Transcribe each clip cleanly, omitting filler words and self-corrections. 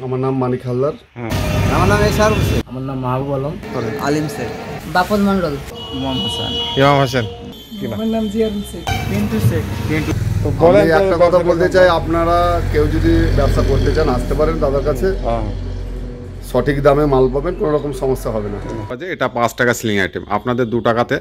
আমার নাম মানিক হালদার। আমার নাম এশার হোসেন। আমার নাম মাহবুব আলম। আলিম শেখ। বাপন মন্ডল। ইমাম হাসান। ইমাম হোসেন। আমার নাম জিয়ারুল শেখ। পিন্টু শেখ। তো আমি বলেন একটা কথা বলতে চাই, আপনারা কেউ যদি ব্যবসা করতে চান আসতে পারেন দাদার কাছে, সঠিক দামে মাল পাবেন, কোনো রকম সমস্যা হবে না। এটা 5 টাকা সিলিং আইটেম, আপনাদের 2 টাকাতে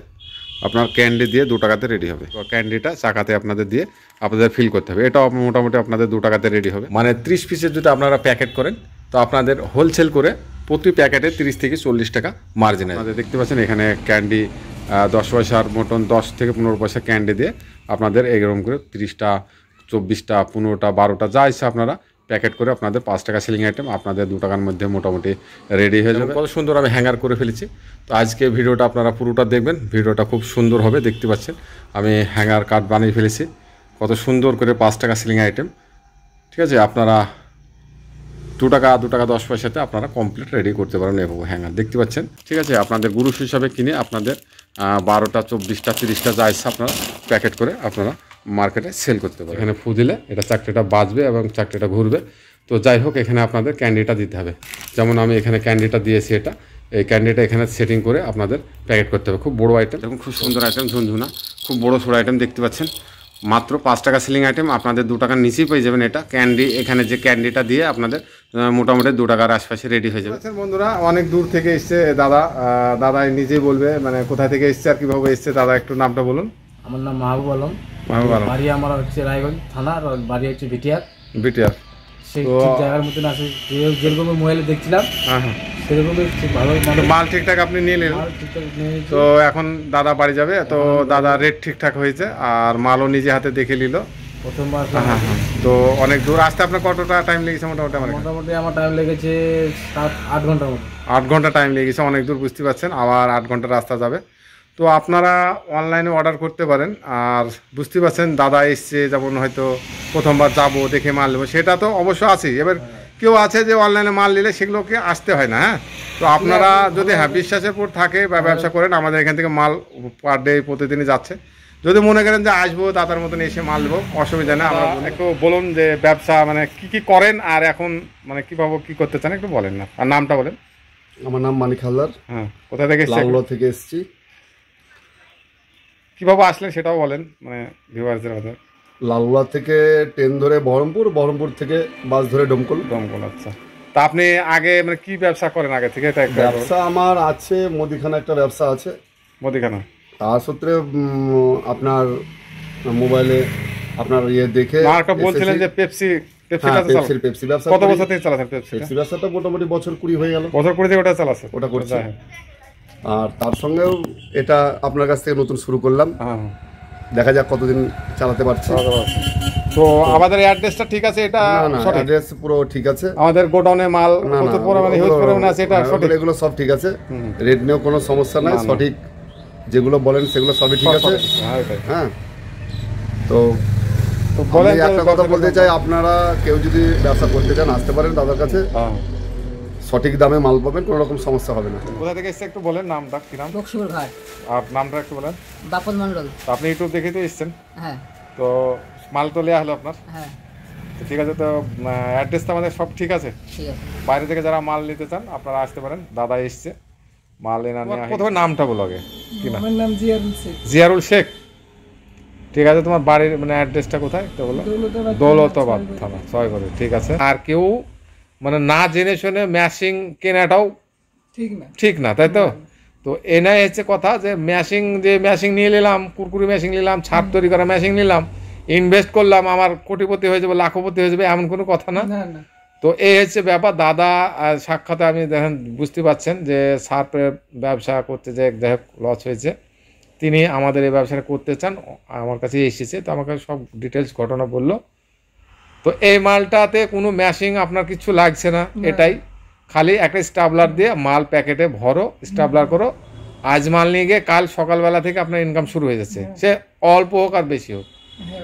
আপনার ক্যান্ডি দিয়ে 2 টাকাতে রেডি হবে। ক্যান্ডিটা চাকাতে আপনাদের দিয়ে আপনাদের ফিল করতে হবে। এটাও মোটামুটি আপনাদের 2 টাকাতে রেডি হবে। মানে 30 পিসের যদি আপনারা প্যাকেট করেন তো আপনাদের হোলসেল করে প্রতি প্যাকেটে 30 থেকে 40 টাকা মার্জিন আছে। আপনাদের দেখতে পাচ্ছেন এখানে ক্যান্ডি 10 পয়সার মতন 10 থেকে 15 পয়সা ক্যান্ডি দিয়ে আপনাদের এরকম করে 30টা 24টা 15টা 12টা যা ইচ্ছা আপনারা প্যাকেট করে আপনাদের 5 টাকা সেলিং আইটেম আপনাদের 2 টাকার মধ্যে মোটামুটি রেডি হয়ে যাবে। কত সুন্দর আমি হ্যাঙ্গার করে ফেলেছি। তো আজকে ভিডিওটা আপনারা পুরোটা দেখবেন, ভিডিওটা খুব সুন্দর হবে। দেখতে পাচ্ছেন আমি হ্যাঙ্গার কার্ড বানিয়ে ফেলেছি কত সুন্দর করে 5 টাকা সেলিং আইটেম। ঠিক আছে, আপনারা 2 টাকা 10 পয়সাতে আপনারা কমপ্লিট রেডি করতে পারেন এভাবে হ্যাঙ্গার। দেখতে পাচ্ছেন, ঠিক আছে, আপনাদের গ্রুপ হিসাবে কিনে আপনাদের 12টা 24টা 30টা যা ইচ্ছা আপনারা প্যাকেট করে আপনারা মার্কেটে সেল করতে পারেন। এখানে ফু দিলে এটা চাকরিটা বাজবে এবং চাকরিটা ঘুরবে। তো যাই হোক, এখানে আপনাদের ক্যান্ডিটা দিতে হবে। যেমন আমি এখানে ক্যান্ডিটা দিয়েছি, এই ক্যান্ডিটা এখানে সেটিং করে আপনাদের প্যাকেট করতে হবে। খুব বড় আইটেম, এবং খুব সুন্দর আইটেম, ঝুনঝুনা, খুব বড় সড়ো আইটেম। দেখতে পাচ্ছেন মাত্র 5 টাকা সেলিং আইটেম, আপনাদের 2 টাকার নিচেই পেয়ে যাবেন। এটা ক্যান্ডি, এখানে যে ক্যান্ডিটা দিয়ে আপনাদের মোটামুটি 2 টাকার আশপাশে রেডি হয়ে যাবে। বন্ধুরা অনেক দূর থেকে এসছে দাদা নিজেই বলবে মানে কোথা থেকে এসছে আর কিভাবে এসছে। দাদা একটু নামটা বলুন। আমার নাম মাহবুব আলম। বাড়ি আমার হচ্ছে রায়গঞ্জ থানা, আর বাড়ি হচ্ছে বিটিআর। সেই ঠিক জায়গার মতন আছে, যেরকম মোবাইলে দেখছিলাম সেরকমই ভালো মাল ঠিকঠাক আপনি নিয়ে নিলেন। তো এখন দাদা বাড়ি যাবে, তো দাদা রেট ঠিকঠাক হয়েছে আর মালও নিজে হাতে দেখে নিল প্রথমবার। তো অনেক দূর আসতে আপনার কতটা টাইম লেগেছে? মোটামুটি আমার টাইম লেগেছে 7-8 ঘন্টার মতো। 8 ঘন্টা টাইম লেগেছে, অনেক দূর বুঝতে পারছেন। আবার 8 ঘন্টা রাস্তা যাবে। তো আপনারা অনলাইনে অর্ডার করতে পারেন। আর বুঝতে পারছেন দাদা এসছে, যেমন হয়তো প্রথমবার যাব দেখে মাল নেবো, সেটা তো অবশ্য আছেই। এবার কেউ আছে যে অনলাইনে মাল নিলে সেগুলোকে আসতে হয় না। হ্যাঁ, তো আপনারা যদি বিশ্বাসের উপর থাকে বা ব্যবসা করেন, আমাদের এখান থেকে মাল পার ডে প্রতিদিনই যাচ্ছে। যদি মনে করেন যে আসবো দাদার মতন এসে মাল নেবো, অসুবিধা নেই। আমরা একটু বলুন যে ব্যবসা মানে কি করেন আর এখন মানে কীভাবে কী করতে চান একটু বলেন না, আর নামটা বলেন। আমার নাম মানিক হালদার। হ্যাঁ, কোথা থেকে? লালগোলা থেকে এসেছি। কীভাবে আসলেন সেটাও বলেন, মানে ভিউয়ার্সদের কথা। লালগোলা থেকে ট্রেন ধরে বহরমপুর থেকে বাস ধরে ডোমকল। আচ্ছা, তা আপনি আগে মানে কি ব্যবসা করেন আগে থেকে? ব্যবসা আমার আছে, মুদিখানা একটা ব্যবসা আছে। মুদিখানা? তার সূত্রে আপনার মোবাইলে আপনার ইয়ে দেখে বলছিলেন যে পেপসি ব্যবসা। কত বছর থেকে চালাচ্ছেন পেপসি ব্যবসাটা? মোটামুটি বছর 20 হয়ে গেল। বছর 20 থেকে ওটা চালাচ্ছে? ওটা করছে। আর তার সঙ্গেও এটা আপনার কাছ থেকে নতুন শুরু করলাম, দেখা যাক কতদিন চালাতে পারছি। তো আমাদের অ্যাড্রেসটা ঠিক আছে? এটা অ্যাড্রেস পুরো ঠিক আছে। আমাদের গোডাউনে মাল প্রচুর পরিমাণে হিউজ পরিমাণে আছে, এটা সঠিক? এগুলো সব ঠিক আছে, রেট নিয়েও কোনো সমস্যা নাই। সঠিক যেগুলো বলেন সেগুলো সবই ঠিক আছে। হ্যাঁ, তো বলেন একটা কথা বলতে চাই, আপনারা কেউ যদি ব্যবসা করতে চান আসতে পারেন দাদার কাছে, সঠিক দামে মাল পাবেন, কোনো রকম সমস্যা হবে না। কোথা থেকে এসেছে একটু বলেন, নামটা কি নাম? বক্সিপুর ঘাট। আর নামটা একটু বলেন। বাপন মন্ডল। আপনি ইউটিউব দেখে তো এসেছেন? হ্যাঁ। তো মাল তো নেওয়া হলো আপনার? হ্যাঁ। ঠিক আছে, তো অ্যাড্রেসটা আমাদের সব ঠিক আছে? ঠিক আছে। বাইরে থেকে যারা মাল নিতে চান আপনারা আসতে পারেন, দাদা এসছে মাল এনে নিয়ে। প্রথমে নামটা বলো আগে। কি নাম? আমার নাম জিয়ারুল শেখ। জিয়ারুল শেখ, ঠিক আছে। তোমার বাড়ির মানে অ্যাড্রেসটা কোথায় তো বলো? দৌলতাবাদ থানা, 6 করে। ঠিক আছে। আর কেউ মানে না জেনে শুনে ম্যাশিং কেনাটাও ঠিক না, তাই তো? তো এনাই হচ্ছে কথা যে ম্যাশিং নিয়ে নিলাম, কুরকুরি ম্যাশিং নিলাম, ছাপ তৈরি করা ম্যাশিং নিলাম, ইনভেস্ট করলাম, আমার কোটিপতি হয়ে যাবে, লাখপতি হয়ে যাবে, এমন কোনো কথা না। তো এই হচ্ছে ব্যাপার। দাদা সাক্ষাতে আমি দেখেন বুঝতে পারছেন যে সার্ফের ব্যবসা করতে যে যাই হোক লস হয়েছে, তিনি আমাদের এই ব্যবসাটা করতে চান, আমার কাছে এসেছে। তো আমাকে সব ডিটেলস ঘটনা বললো। তো এই মালটাতে কোনো ম্যাশিং আপনার কিছু লাগছে না, এটাই খালি একটা স্টাবলার দিয়ে মাল প্যাকেটে ভরো, স্টাবলার করো, আজ মাল নিয়ে গিয়ে কাল সকালবেলা থেকে আপনার ইনকাম শুরু হয়ে যাচ্ছে, সে অল্প হোক আর বেশি হোক।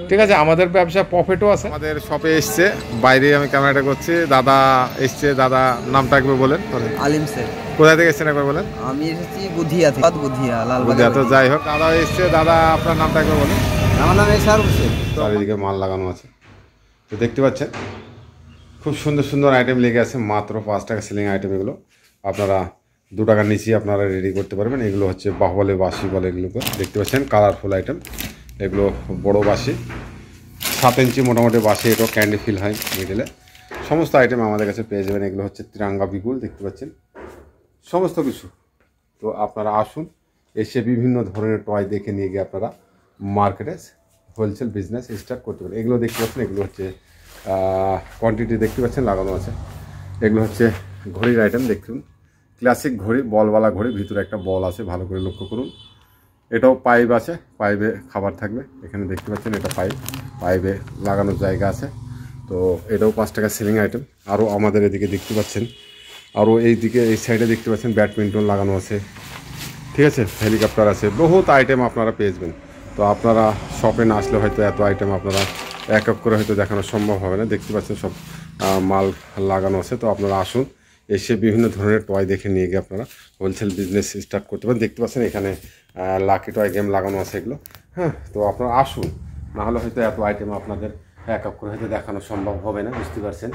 ঠিক আছে, আমাদের ব্যবসা প্রফিটও আছে। আমাদের শপে এসছে, বাইরে আমি ক্যামেরাটা করছি, দাদা এসছে। দাদা নামটা একবার বলেন। আলিম শেখ। কোথায় থেকে এসছেন একবার বলেন। আমি এসেছি বুধিয়া থেকে। বুধিয়া। তো যাই হোক, দাদা এসছে। দাদা আপনার নামটা একবার বলেন। আমার নাম এশার হোসেন। চারিদিকে মাল লাগানো আছে, তো দেখতে পাচ্ছেন খুব সুন্দর সুন্দর আইটেম লেগে আছে, মাত্র 5 টাকা সেলিং আইটেম এগুলো। আপনারা 2 টাকার নিচেই আপনারা রেডি করতে পারবেন। এগুলো হচ্ছে বাহুবলে বাসি বলে এগুলোকে, দেখতে পাচ্ছেন কালারফুল আইটেম। এগুলো বড় বাসি, 7 ইঞ্চি মোটামুটি বাসি, এটাও ক্যান্ডি ফিল হয় মিডিলে। সমস্ত আইটেম আমাদের কাছে পেয়ে যাবেন। এগুলো হচ্ছে তিরাঙ্গা বিগুল, দেখতে পাচ্ছেন সমস্ত কিছু। তো আপনারা আসুন, এসে বিভিন্ন ধরনের টয় দেখে নিয়ে গিয়ে আপনারা মার্কেটে হোলসেল বিজনেস স্টার্ট করতে পারেন। এগুলো দেখতে পাচ্ছেন, এগুলো হচ্ছে কোয়ান্টিটি দেখতে পাচ্ছেন লাগানো আছে। এগুলো হচ্ছে ঘড়ির আইটেম, দেখুন ক্লাসিক ঘড়ি, বলওয়ালা ঘড়ি, ভিতরে একটা বল আছে, ভালো করে লক্ষ্য করুন। এটাও পাইপ আছে, পাইপে খাবার থাকবে। এখানে দেখতে পাচ্ছেন এটা পাইপে লাগানোর জায়গা আছে। তো এটাও 5 টাকা সেলিং আইটেম। আরও আমাদের এদিকে দেখতে পাচ্ছেন, আরও এই সাইডে দেখতে পাচ্ছেন ব্যাডমিন্টন লাগানো আছে, ঠিক আছে, হেলিকপ্টার আছে, বহুত আইটেম আপনারা পেয়ে যাবেন। তো আপনারা শপে না আসলে হয়তো এত আইটেম আপনারা এক এক করে হয়তো দেখানো সম্ভব হবে না। দেখতে পাচ্ছেন সব মাল লাগানো আছে। তো আপনারা আসুন, এসে বিভিন্ন ধরনের টয় দেখে নিয়ে গিয়ে আপনারা হোলসেল বিজনেস স্টার্ট করতে পারেন। দেখতে পাচ্ছেন এখানে লাকি টয় গেম লাগানো আছে এগুলো, হ্যাঁ। তো আপনারা আসুন, নাহলে হয়তো এত আইটেম আপনাদের এক এক করে হয়তো দেখানো সম্ভব হবে না, বুঝতে পারছেন।